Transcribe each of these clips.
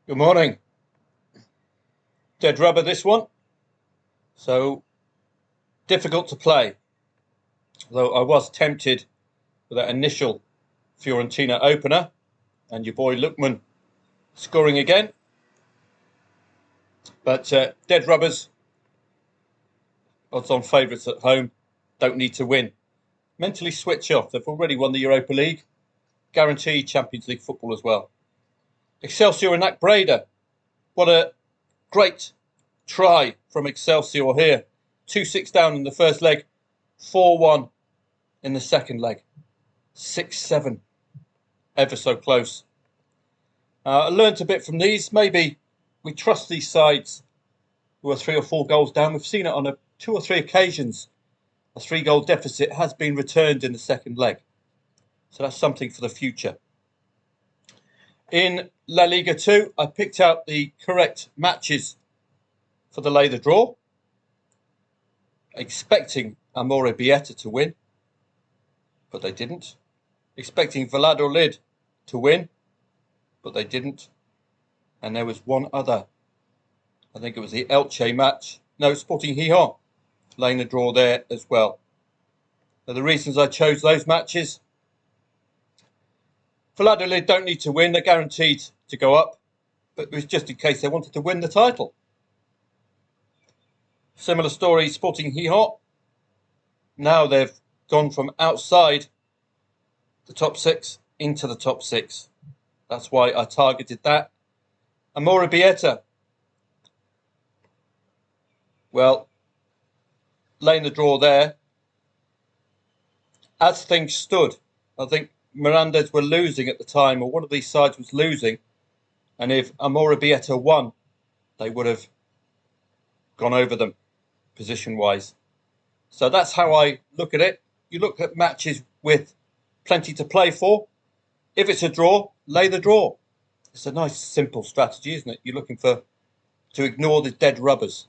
Good morning. Dead rubber this one. So difficult to play. Though I was tempted with that initial Fiorentina opener and your boy Lookman scoring again. But dead rubbers, odds on favourites at home, don't need to win. Mentally switch off. They've already won the Europa League. Guaranteed Champions League football as well. Excelsior and Nac Breda. What a great try from Excelsior here. 2-6 down in the first leg. 4-1 in the second leg. 6-7. Ever so close. I learnt a bit from these. Maybe we trust these sides who are 3 or 4 goals down. We've seen it on 2 or 3 occasions. A 3-goal deficit has been returned in the second leg. So that's something for the future. In La Liga 2, I picked out the correct matches for the lay the draw, expecting Amorebieta to win, but they didn't. Expecting Valladolid to win, but they didn't. And there was one other. I think it was the Elche match. No, Sporting Gijón, laying the draw there as well. Now, the reasons I chose those matches: Valladolid don't need to win. They're guaranteed to go up, but it was just in case they wanted to win the title. Similar story, Sporting Gijón. Now they've gone from outside the top 6 into the top 6. That's why I targeted that. Amorebieta. Well, laying the draw there. As things stood, I think Mirandes were losing at the time, or one of these sides was losing. And if Amorebieta won, they would have gone over them position-wise. So that's how I look at it. You look at matches with plenty to play for. If it's a draw, lay the draw. It's a nice, simple strategy, isn't it? You're looking to ignore the dead rubbers.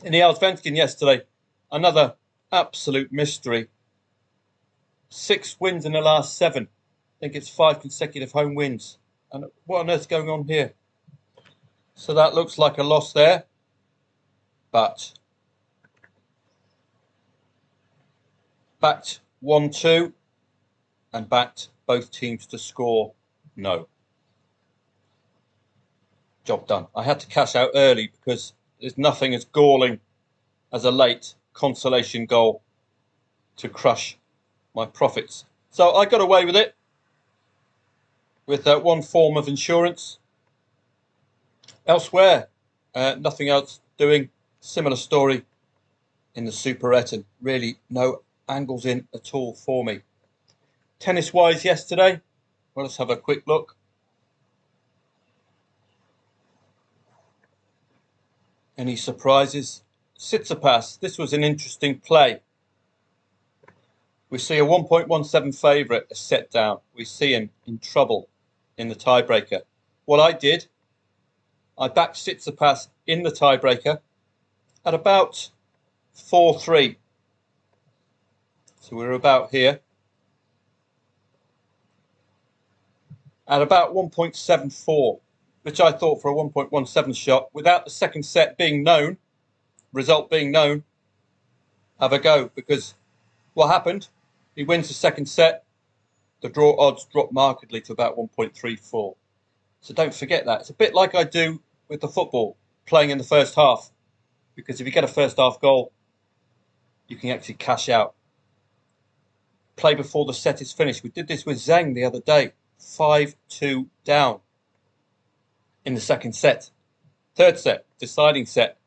In the Allsvenskan yesterday, another absolute mystery. 6 wins in the last 7. I think it's 5 consecutive home wins. And what on earth's going on here? So that looks like a loss there. But backed 1-2 and backed both teams to score no. Job done. I had to cash out early because there's nothing as galling as a late consolation goal to crush my profits. So I got away with it with one form of insurance. Elsewhere, nothing else doing. Similar story in the Superettan. Really no angles in at all for me. Tennis-wise yesterday, well, let's have a quick look. Any surprises? Tsitsipas, this was an interesting play. We see a 1.17 favourite a set down. We see him in trouble in the tiebreaker. What I did, I backed Tsitsipas in the tiebreaker at about 4-3. So we're about here. At about 1.74, which I thought for a 1.17 shot, without the second set being known, result being known, have a go. Because what happened? He wins the second set. The draw odds drop markedly to about 1.34. So don't forget that. It's a bit like I do with the football, playing in the first half. Because if you get a first half goal, you can actually cash out. Play before the set is finished. We did this with Zheng the other day. 5-2 down in the second set. Third set, deciding set.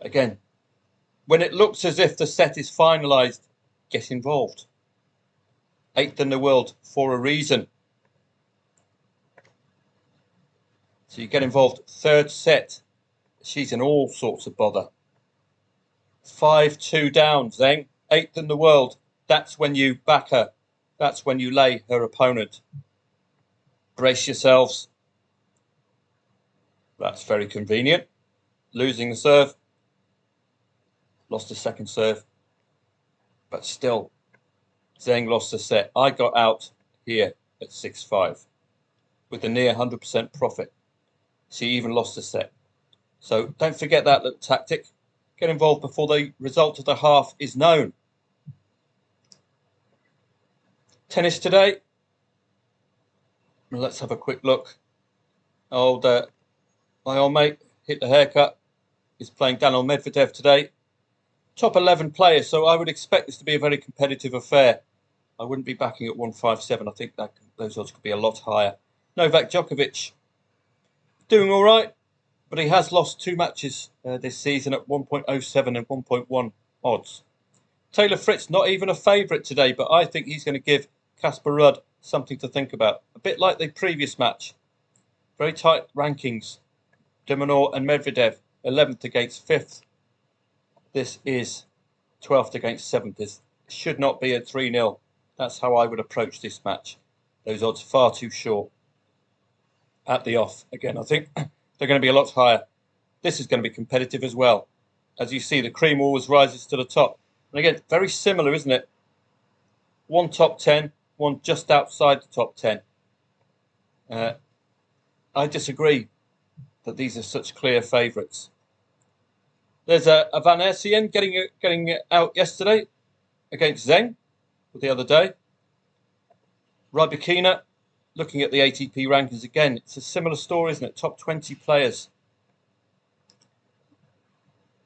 Again, when it looks as if the set is finalised, get involved. 8th in the world for a reason. So you get involved. Third set. She's in all sorts of bother. 5-2 down, Zheng. 8th in the world. That's when you back her. That's when you lay her opponent. Brace yourselves. That's very convenient. Losing the serve. Lost the second serve. But still, Zheng lost the set. I got out here at 6-5 with a near 100% profit. She even lost a set. So don't forget that little tactic. Get involved before the result of the half is known. Tennis today. Let's have a quick look. My old mate, Hit the Haircut, is playing Daniil Medvedev today. Top 11 players, so I would expect this to be a very competitive affair. I wouldn't be backing at 157. I think that those odds could be a lot higher. Novak Djokovic doing all right, but he has lost 2 matches this season at 1.07 and 1.1 odds. Taylor Fritz, not even a favourite today, but I think he's going to give Casper Ruud something to think about. A bit like the previous match. Very tight rankings. De Minaur and Medvedev, 11th against 5th. This is 12th against 7th. This should not be a 3-0. That's how I would approach this match. Those odds far too short. At the off, again, I think they're going to be a lot higher. This is going to be competitive as well. As you see, the cream always rises to the top. And again, very similar, isn't it? One top 10, one just outside the top 10. I disagree that these are such clear favourites. There's a Van Essien getting out yesterday against Zeng the other day. Rybakina, looking at the ATP rankings again, it's a similar story, isn't it? Top 20 players.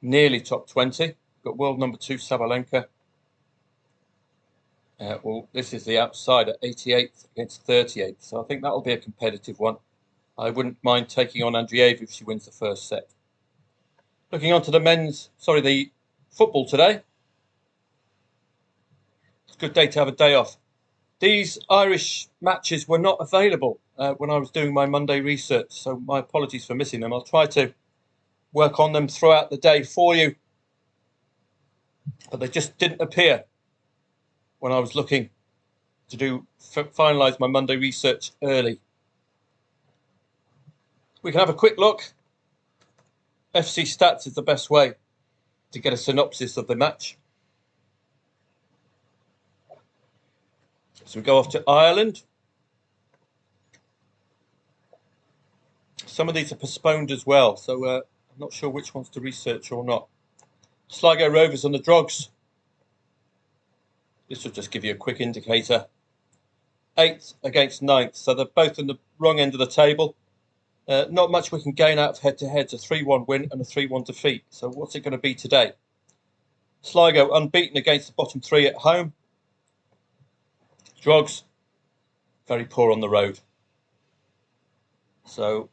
Nearly top 20. Got world number 2 Sabalenka. Well, this is the outsider, 88th against 38th. So I think that'll be a competitive one. I wouldn't mind taking on Andreeva if she wins the first set. Looking on to the football today. It's a good day to have a day off. These Irish matches were not available when I was doing my Monday research, so my apologies for missing them. I'll try to work on them throughout the day for you, but they just didn't appear when I was looking to finalise my Monday research early. We can have a quick look. FC Stats is the best way to get a synopsis of the match. So we go off to Ireland. Some of these are postponed as well, so I'm not sure which ones to research or not. Sligo Rovers on the Drogs. This will just give you a quick indicator. 8th against 9th, so they're both in the wrong end of the table. Not much we can gain out of head-to-heads, a 3-1 win and a 3-1 defeat. So what's it going to be today? Sligo unbeaten against the bottom 3 at home. Drogs, very poor on the road. So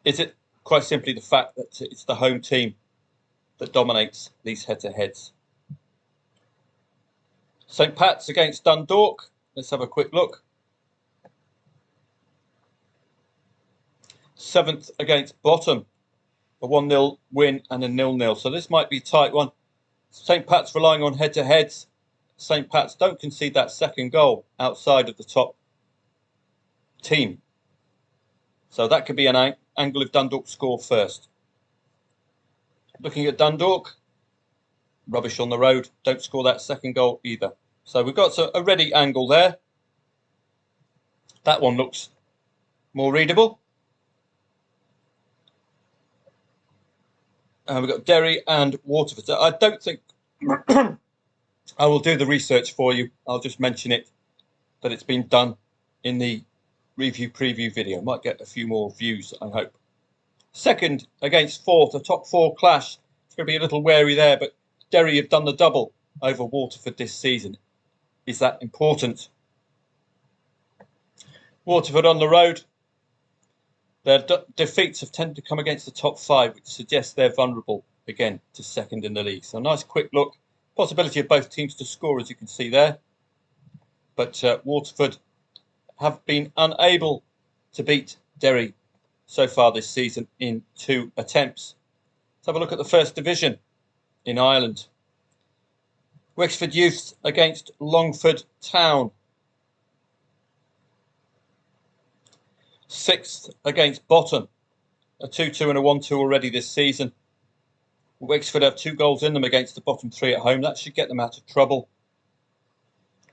is it quite simply the fact that it's the home team that dominates these head-to-heads? St Pat's against Dundalk. Let's have a quick look. 7th against bottom, a 1-0 win and a 0-0. So this might be a tight one. St Pat's relying on head-to-heads. St Pat's don't concede that second goal outside of the top team. So that could be an angle if Dundalk score first. Looking at Dundalk, rubbish on the road. Don't score that second goal either. So we've got a ready angle there. That one looks more readable. We've got Derry and Waterford. So I don't think I will do the research for you. I'll just mention it, that it's been done in the review preview video. Might get a few more views, I hope. 2nd against 4th, a top 4 clash. It's going to be a little wary there, but Derry have done the double over Waterford this season. Is that important? Waterford on the road. Their defeats have tended to come against the top 5, which suggests they're vulnerable again to 2nd in the league. So a nice quick look. Possibility of both teams to score, as you can see there. But Waterford have been unable to beat Derry so far this season in 2 attempts. Let's have a look at the First Division in Ireland. Wexford Youth against Longford Town. 6th against bottom. A 2-2 and a 1-2 already this season. Wexford have 2 goals in them against the bottom 3 at home. That should get them out of trouble.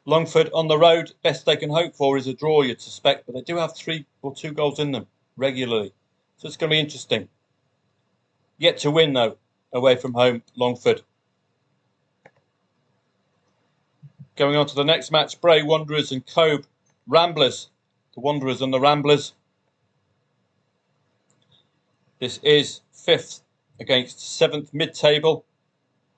Longford on the road, best they can hope for is a draw, you'd suspect, but they do have 3 or 2 goals in them regularly. So it's going to be interesting. Yet to win, though, away from home, Longford. Going on to the next match, Bray Wanderers and Cobe Ramblers. The Wanderers and the Ramblers. This is 5th against 7th mid-table.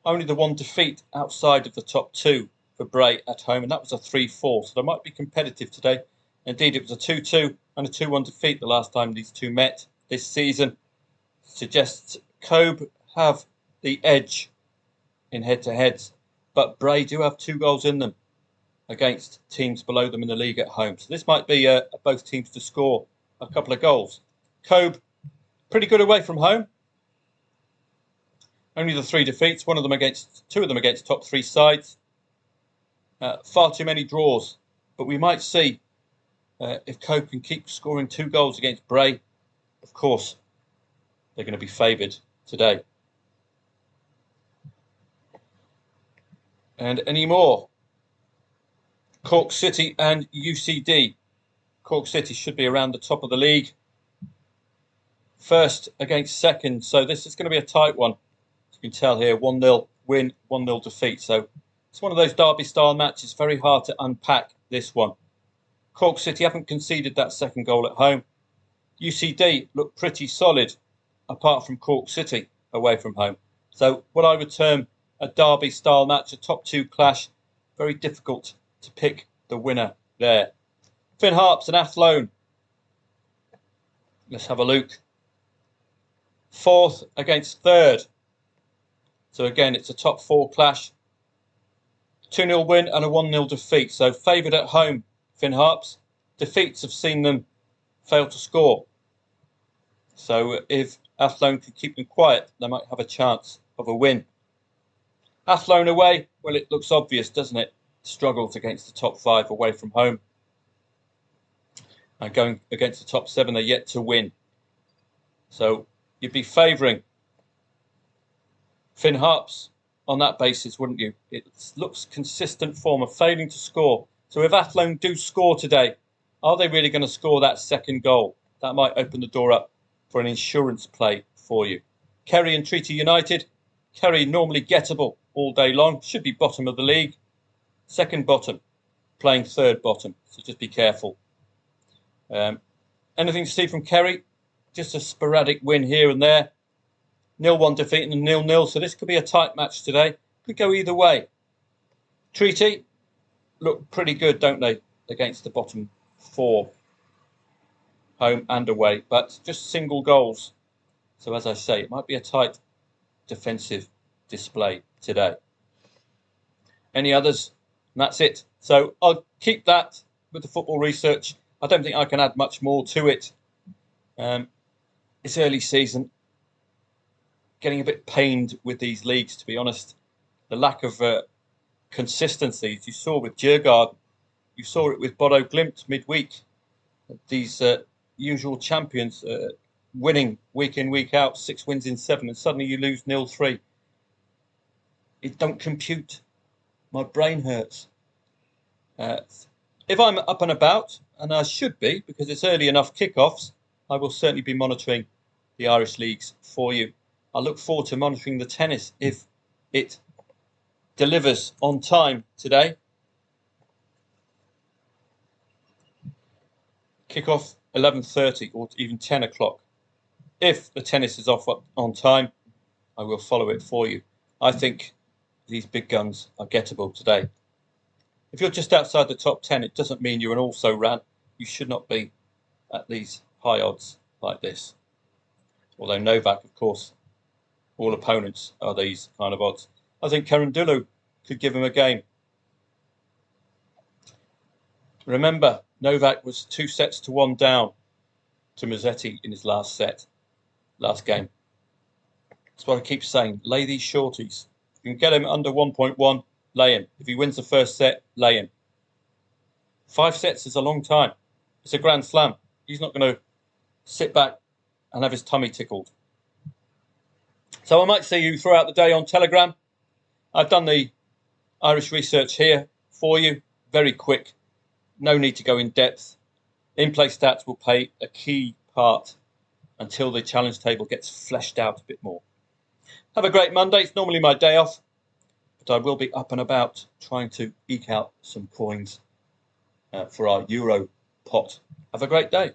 Only the one defeat outside of the top 2 for Bray at home, and that was a 3-4. So they might be competitive today. Indeed, it was a 2-2 and a 2-1 defeat the last time these two met this season. Suggests Cobe have the edge in head-to-heads, but Bray do have 2 goals in them against teams below them in the league at home. So this might be both teams to score a couple of goals. Cobe, pretty good away from home. Only the 3 defeats, 2 of them against top 3 sides. Far too many draws, but we might see if Cobe can keep scoring 2 goals against Bray. Of course, they're going to be favoured today. And any more? Cork City and UCD. Cork City should be around the top of the league. First against second, so this is going to be a tight one. As you can tell here, 1-0 win, 1-0 defeat. So it's one of those derby-style matches, very hard to unpack this one. Cork City haven't conceded that second goal at home. UCD look pretty solid, apart from Cork City away from home. So what I would term a derby-style match, a top 2 clash, very difficult to pick the winner there. Finn Harps and Athlone. Let's have a look. 4th against 3rd. So again, it's a top 4 clash. 2-0 win and a 1-0 defeat. So favoured at home, Finn Harps. Defeats have seen them fail to score. So if Athlone can keep them quiet, they might have a chance of a win. Athlone away, well, it looks obvious, doesn't it? Struggles against the top 5 away from home. And going against the top 7, they're yet to win. So you'd be favouring Finn Harps on that basis, wouldn't you? It looks consistent form of failing to score. So if Athlone do score today, are they really going to score that second goal? That might open the door up for an insurance play for you. Kerry and Treaty United. Kerry normally gettable all day long. Should be bottom of the league. Second bottom, playing 3rd bottom. So just be careful. Anything to see from Kerry? Just a sporadic win here and there. 0-1 defeat and 0-0. So this could be a tight match today. Could go either way. Treaty look pretty good, don't they, against the bottom 4, home and away, but just single goals. So as I say, it might be a tight defensive display today. Any others? And that's it. So I'll keep that with the football research. I don't think I can add much more to it. It's early season. Getting a bit pained with these leagues, to be honest. The lack of consistency, as you saw with Djurgården. You saw it with Bodo Glimt midweek. These usual champions winning week in, week out, 6 wins in 7, and suddenly you lose 0-3. It don't compute. My brain hurts. If I'm up and about, and I should be, because it's early enough kickoffs, I will certainly be monitoring the Irish leagues for you. I look forward to monitoring the tennis if it delivers on time today. Kickoff 11:30 or even 10 o'clock. If the tennis is off on time, I will follow it for you. I think these big guns are gettable today. If you're just outside the top 10, it doesn't mean you're an also-ran. You should not be at these high odds like this. Although Novak, of course, all opponents are these kind of odds. I think Cerundolo could give him a game. Remember, Novak was 2-1 down to Musetti in his last game. That's what I keep saying. Lay these shorties. If you can get him under 1.1, lay him. If he wins the first set, lay him. 5 sets is a long time. It's a Grand Slam. He's not going to sit back and have his tummy tickled. So I might see you throughout the day on Telegram. I've done the Irish research here for you. very quick. No need to go in depth. In-play stats will play a key part until the challenge table gets fleshed out a bit more. Have a great Monday. It's normally my day off, but I will be up and about trying to eke out some coins for our Euro pot. Have a great day.